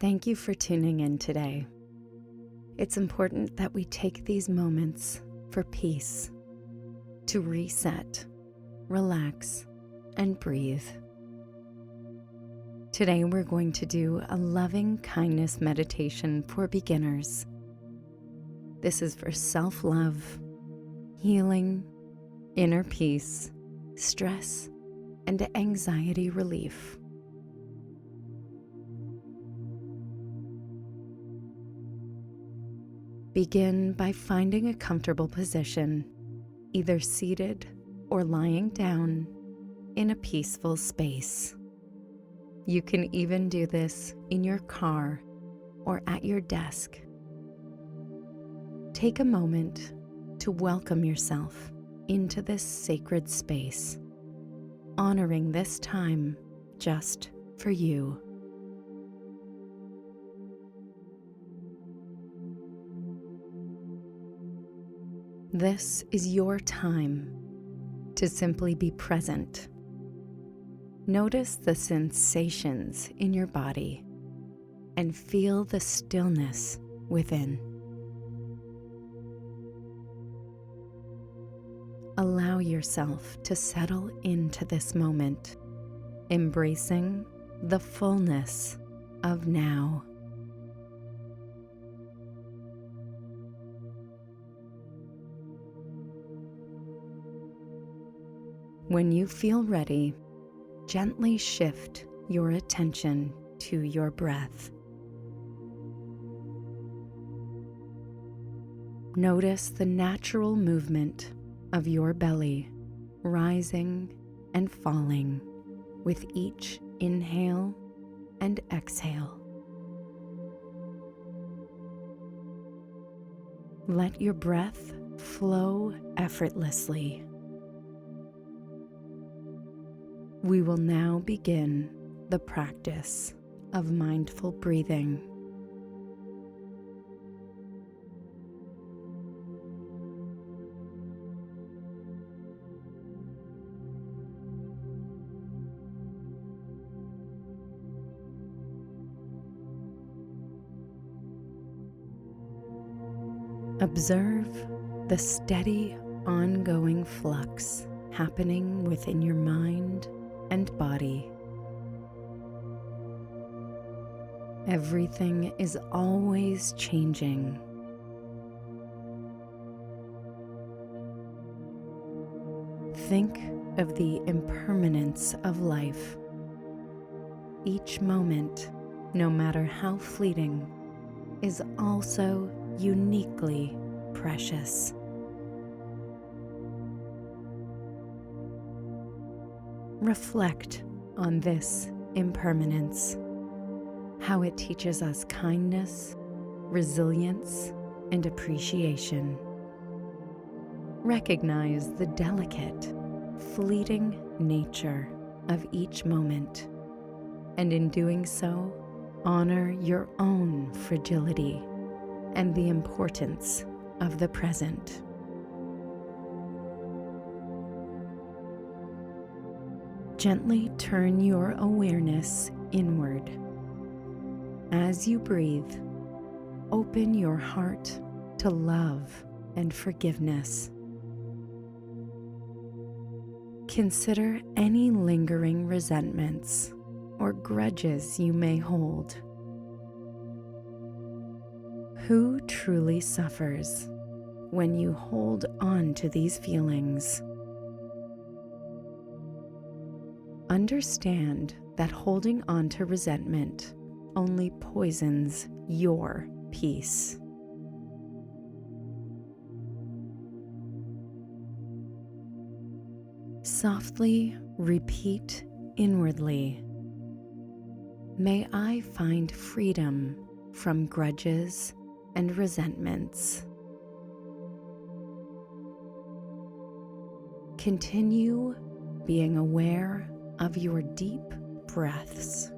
Thank you for tuning in today. It's important that we take these moments for peace, to reset, relax, and breathe. Today we're going to do a loving kindness meditation for beginners. This is for self-love, healing, inner peace, stress, and anxiety relief. Begin by finding a comfortable position, either seated or lying down in a peaceful space. You can even do this in your car or at your desk. Take a moment to welcome yourself into this sacred space, honoring this time just for you. This is your time to simply be present. Notice the sensations in your body and feel the stillness within. Allow yourself to settle into this moment, embracing the fullness of now. When you feel ready, gently shift your attention to your breath. Notice the natural movement of your belly rising and falling with each inhale and exhale. Let your breath flow effortlessly. We will now begin the practice of mindful breathing. Observe the steady, ongoing flux happening within your mind and body. Everything is always changing. Think of the impermanence of life. Each moment, no matter how fleeting, is also uniquely precious. Reflect on this impermanence, how it teaches us kindness, resilience, and appreciation. Recognize the delicate, fleeting nature of each moment, and in doing so, honor your own fragility and the importance of the present. Gently turn your awareness inward. As you breathe, open your heart to love and forgiveness. Consider any lingering resentments or grudges you may hold. Who truly suffers when you hold on to these feelings? Understand that holding on to resentment only poisons your peace. Softly repeat inwardly, "May I find freedom from grudges and resentments." Continue being aware of your deep breaths,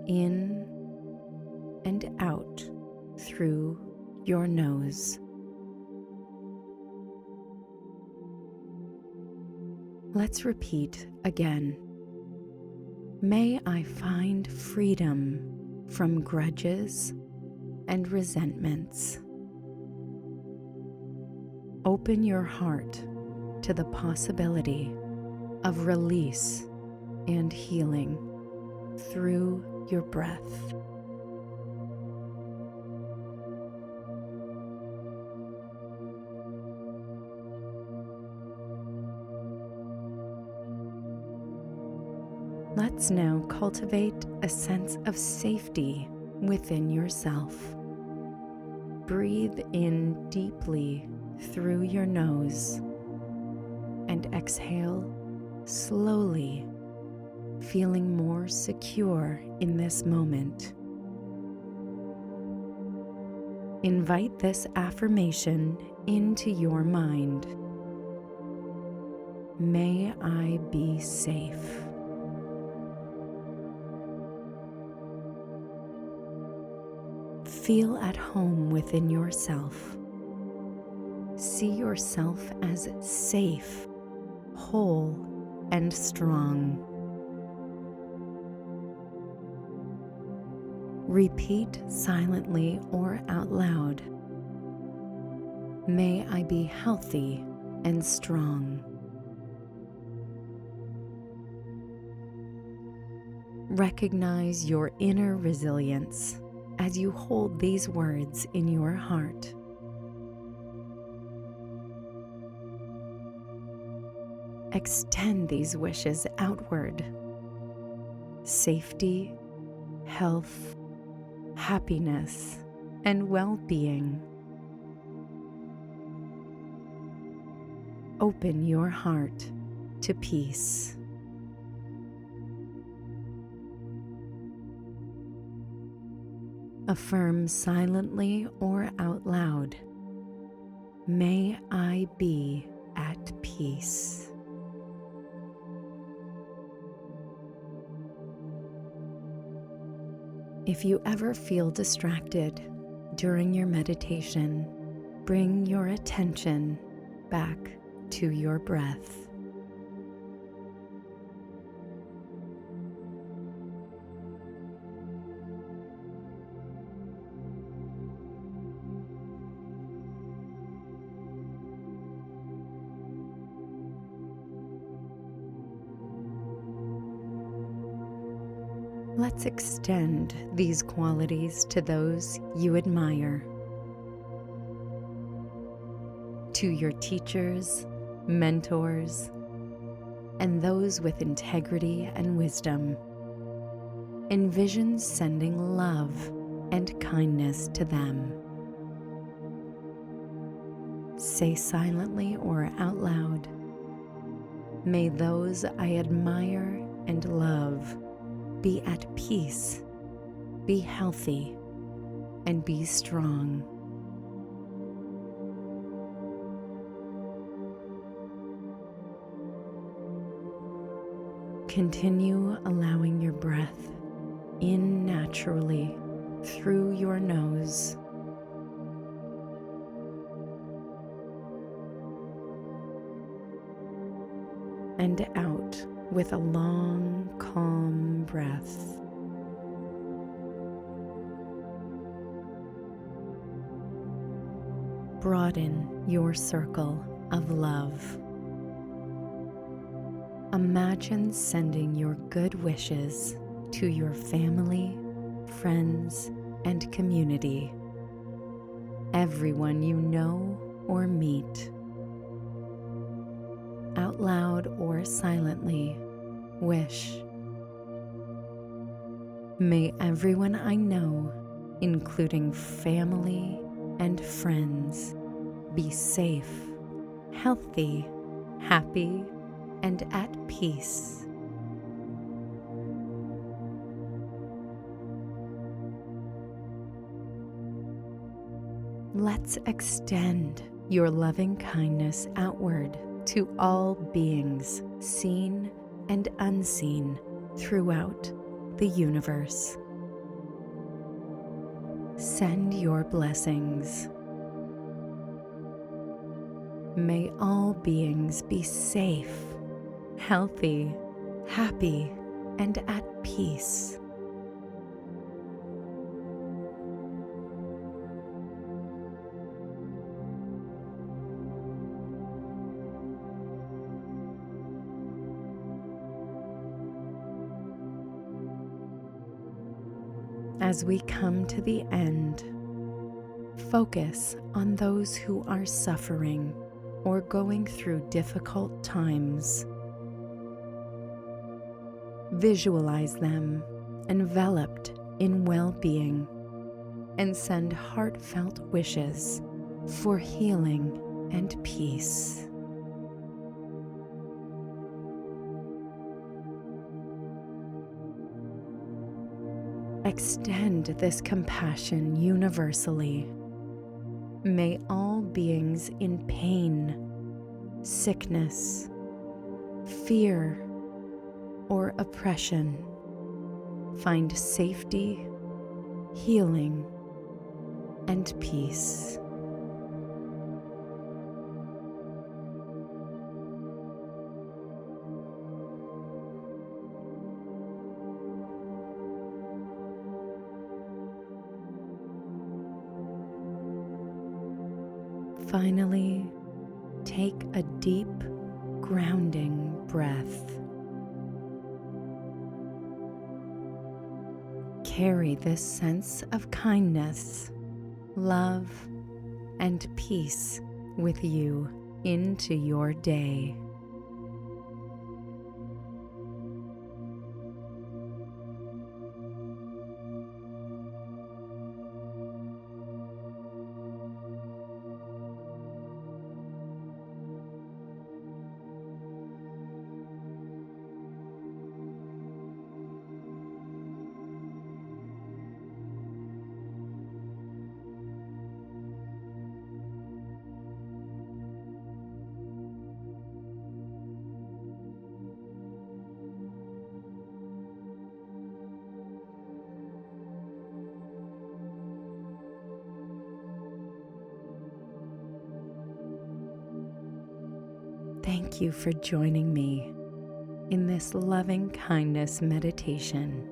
in and out through your nose. Let's repeat again. May I find freedom from grudges and resentments. Open your heart to the possibility of release and healing through your breath. Let's now cultivate a sense of safety within yourself. Breathe in deeply through your nose and exhale slowly, feeling more secure in this moment. Invite this affirmation into your mind. May I be safe. Feel at home within yourself. See yourself as safe, whole, and strong. Repeat silently or out loud. May I be healthy and strong. Recognize your inner resilience as you hold these words in your heart. Extend these wishes outward. Safety, health, happiness, and well-being. Open your heart to peace. Affirm silently or out loud. May I be at peace. If you ever feel distracted during your meditation, bring your attention back to your breath. Let's extend these qualities to those you admire. To your teachers, mentors, and those with integrity and wisdom. Envision sending love and kindness to them. Say silently or out loud, may those I admire and love be at peace, be healthy, and be strong. Continue allowing your breath in naturally through your nose. And out with a long, calm breath. Broaden your circle of love. Imagine sending your good wishes to your family, friends, and community. Everyone you know or meet. Out loud or silently, wish. May everyone I know, including family and friends, be safe, healthy, happy, and at peace. Let's extend your loving kindness outward to all beings, seen and unseen, throughout the universe. Send your blessings. May all beings be safe, healthy, happy, and at peace. As we come to the end, focus on those who are suffering or going through difficult times. Visualize them enveloped in well-being and send heartfelt wishes for healing and peace. Extend this compassion universally. May all beings in pain, sickness, fear, or oppression find safety, healing, and peace. Finally, take a deep, grounding breath. Carry this sense of kindness, love, and peace with you into your day. Thank you for joining me in this loving kindness meditation.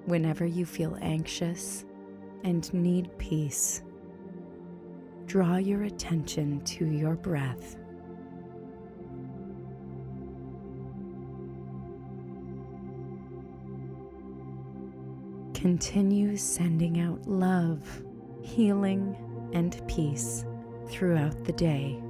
Whenever you feel anxious and need peace, draw your attention to your breath. Continue sending out love, healing, and peace throughout the day.